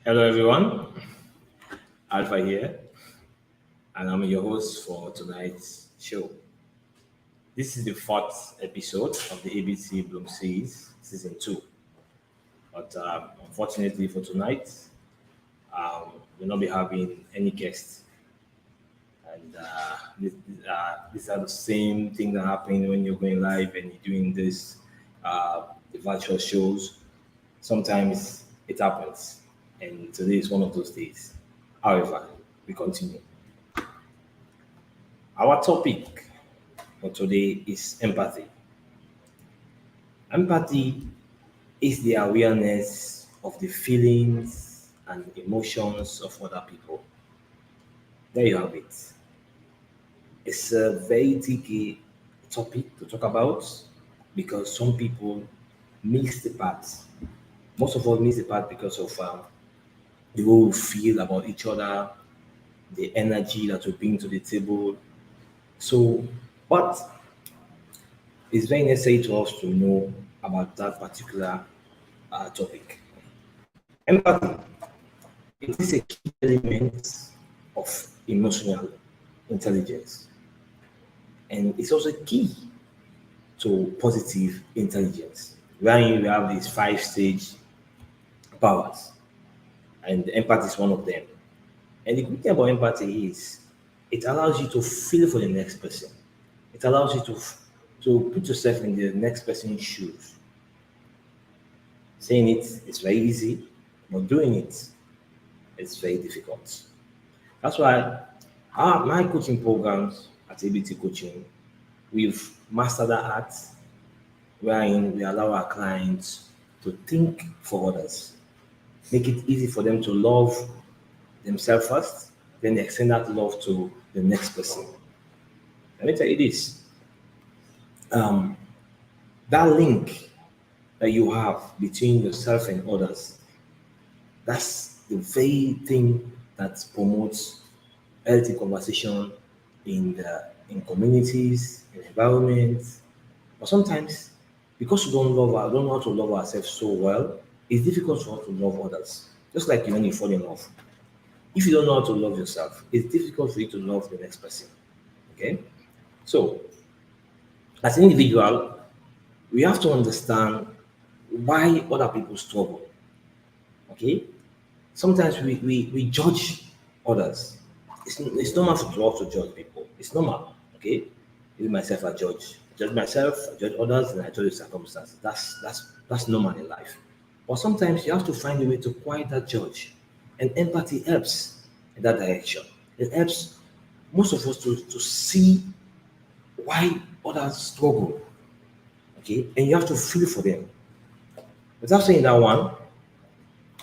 Hello, everyone. Alpha here, and I'm your host for tonight's show. This is the fourth episode of the ABT Bloom Series, Season 2. But unfortunately for tonight, we'll not be having any guests. And these are the same thing that happen when you're going live and you're doing this, the virtual shows. Sometimes it happens, and today is one of those days. However, we continue. Our topic for today is empathy. Empathy is the awareness of the feelings and emotions of other people. There you have it. It's a very tricky topic to talk about because some people mix the parts. Most of us miss the part because of the way we feel about each other, the energy that we bring to the table. So, but it's very necessary to us to know about that particular topic. Empathy, it is a key element of emotional intelligence, and it's also key to positive intelligence. Where we have these five stage powers, and empathy is one of them. And the good thing about empathy is it allows you to feel for the next person. It allows you to put yourself in the next person's shoes. Saying it is very easy, but doing it is very difficult. That's why my coaching programs at ABT Coaching, we've mastered that art wherein we allow our clients to think for others, make it easy for them to love themselves first, then extend that love to the next person. Let me tell you this, um, that link that you have between yourself and others, that's the very thing that promotes healthy conversation in communities, in environments. But sometimes, because we don't know how to love ourselves so well, it's difficult for us to love others. Just like when you fall in love. If you don't know how to love yourself, it's difficult for you to love the next person. Okay? So, as an individual, we have to understand why other people struggle. Okay? Sometimes we judge others. It's normal for us to judge people. It's normal. Okay? Even myself, I judge. I judge myself, I judge others, and I judge the circumstances. That's normal in life. But sometimes you have to find a way to quiet that judge. And empathy helps in that direction. It helps most of us to see why others struggle. Okay? And you have to feel for them. Without saying that one,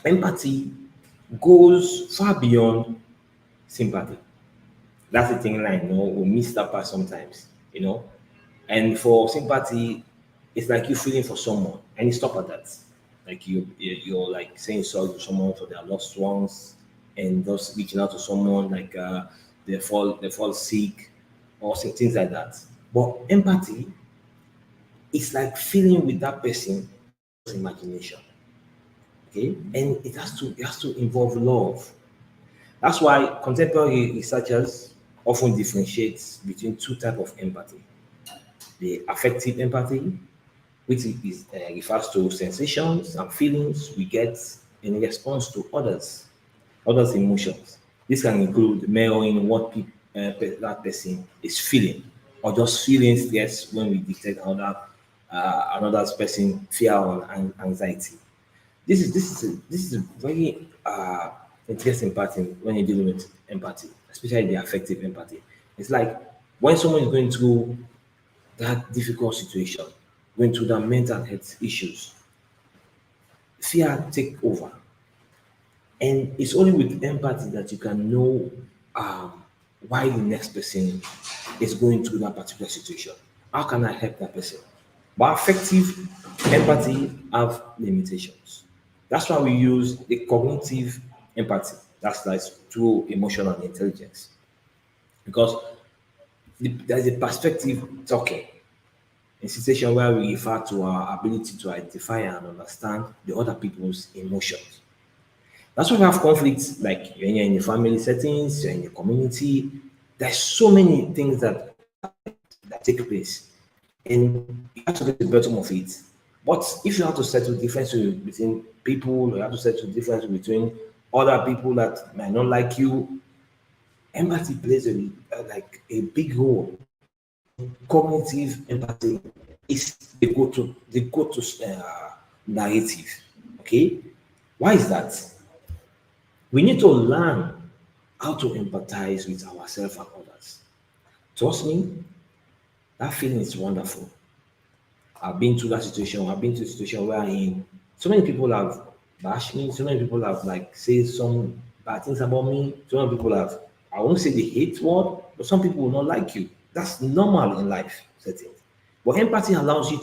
empathy goes far beyond sympathy. That's the thing line, we miss that part sometimes. And for sympathy, it's like you feeling for someone, and you stop at that. Like you're like saying sorry to someone for their lost ones, and just reaching out to someone like they fall sick, or things like that. But empathy is like feeling with that person imagination. Okay, and it has to involve love. That's why contemporary researchers often differentiate between two types of empathy: the affective empathy, which refers to sensations and feelings we get in response to others' emotions. This can include mirroring what that person is feeling, or just feeling stress when we detect another person fear or anxiety. This is a very interesting pattern when you're dealing with empathy, especially the affective empathy. It's like when someone is going through that difficult situation, going through that mental health issues, fear take over. And it's only with empathy that you can know why the next person is going through that particular situation. How can I help that person? But effective empathy have limitations. That's why we use the cognitive empathy. That's like through emotional intelligence. Because there's a perspective talking. A situation where we refer to our ability to identify and understand the other people's emotions. That's why we have conflicts, like when you're in the family settings, you're in the community. There's so many things that take place, and you have to get to the bottom of it. But if you have to settle difference between people, you have to settle difference between other people that might not like you. Empathy plays like a big role. Cognitive empathy is the go-to narrative. Okay, why is that? We need to learn how to empathize with ourselves and others. Trust me, that feeling is wonderful. I've been through that situation. I've been to a situation where in so many people have bashed me. So many people have like said some bad things about me. So many people have, I won't say the hate word, but some people will not like you. That's normal in life settings. But empathy allows you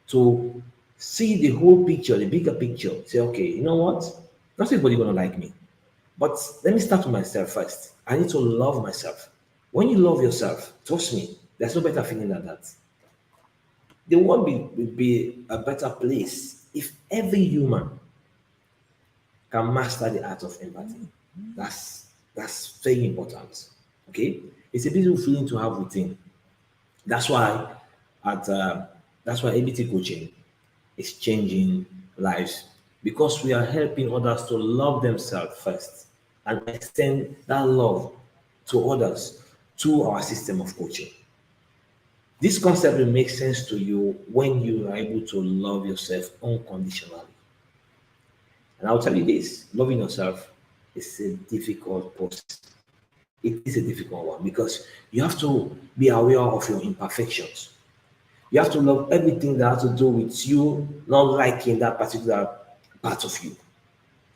to see the whole picture, the bigger picture. Say, okay, you know what? Not everybody gonna like me. But let me start with myself first. I need to love myself. When you love yourself, trust me, there's no better feeling than that. The world will be a better place if every human can master the art of empathy. That's very important. Okay, it's a beautiful feeling to have within. That's why at that's why ABT coaching is changing lives because we are helping others to love themselves first and extend that love to others through our system of coaching. This concept will make sense to you when you are able to love yourself unconditionally. And I'll tell you this, loving yourself is a difficult process. It is a difficult one because you have to be aware of your imperfections. You have to love everything that has to do with you not liking that particular part of you.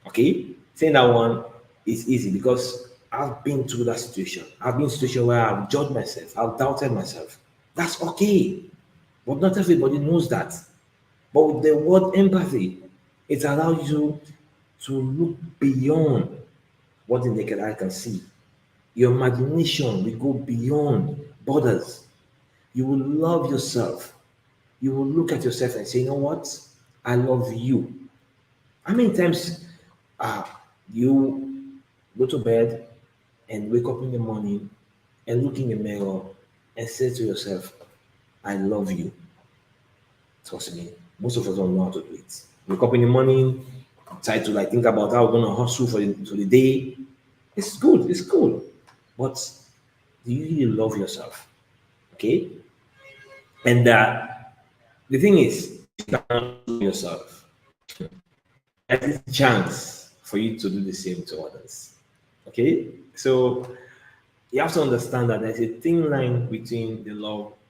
Okay? Saying that one is easy because I've been through that situation. I've been in a situation where I've judged myself, I've doubted myself. That's okay. But not everybody knows that. But with the word empathy, it allows you to look beyond what the naked eye can see. Your imagination will go beyond borders. You will love yourself. You will look at yourself and say, you know what? I love you. How many times uh, you go to bed and wake up in the morning and look in the mirror and say to yourself, I love you? Trust me, most of us don't know how to do it. Wake up in the morning, try to like think about how we're gonna hustle for the day. It's good, it's cool. But do you really love yourself? Okay? And the thing is, if you cannot love yourself, there's a chance for you to do the same to others. Okay? So you have to understand that there's a thin line between the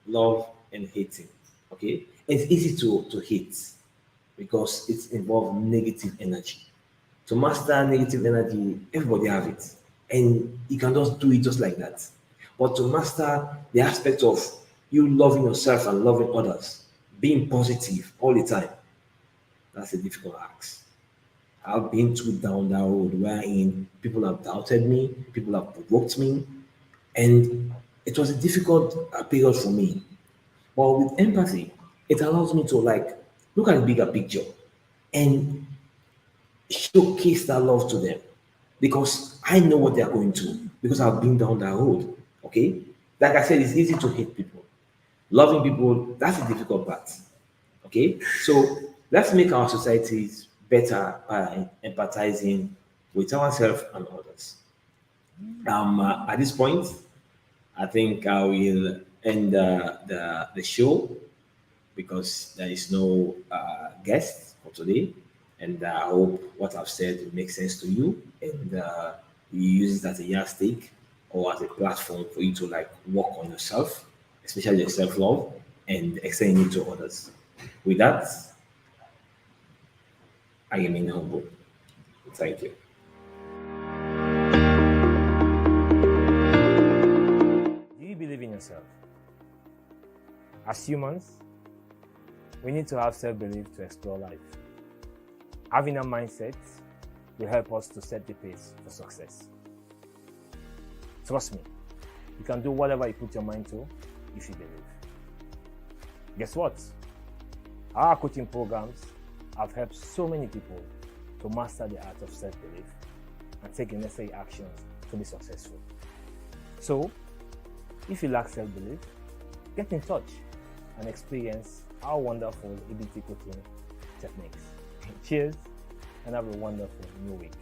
love and hating. Okay? It's easy to hate because it involves negative energy. To master negative energy, everybody have it. And you can just do it just like that. But to master the aspect of you loving yourself and loving others, being positive all the time, that's a difficult ask. I've been through down that road wherein people have doubted me, people have provoked me, and it was a difficult period for me. But with empathy, it allows me to like look at the bigger picture and showcase that love to them because I know what they are going through because I've been down that road. Okay, like I said, it's easy to hate people. Loving people, that's the difficult part. Okay, so let's make our societies better by empathizing with ourselves and others. At this point, I think I will end the show because there is no guest for today. And I hope what I've said will make sense to you and you use it as a yardstick or as a platform for you to like work on yourself, especially your self love and extending it to others. With that, I remain humble. Thank you. Do you believe in yourself? As humans, we need to have self belief to explore life. Having a mindset will help us to set the pace for success. Trust me, you can do whatever you put your mind to if you believe. Guess what? Our coaching programs have helped so many people to master the art of self-belief and take the necessary actions to be successful. So, if you lack self-belief, get in touch and experience our wonderful ABT coaching techniques. Cheers and have a wonderful new week.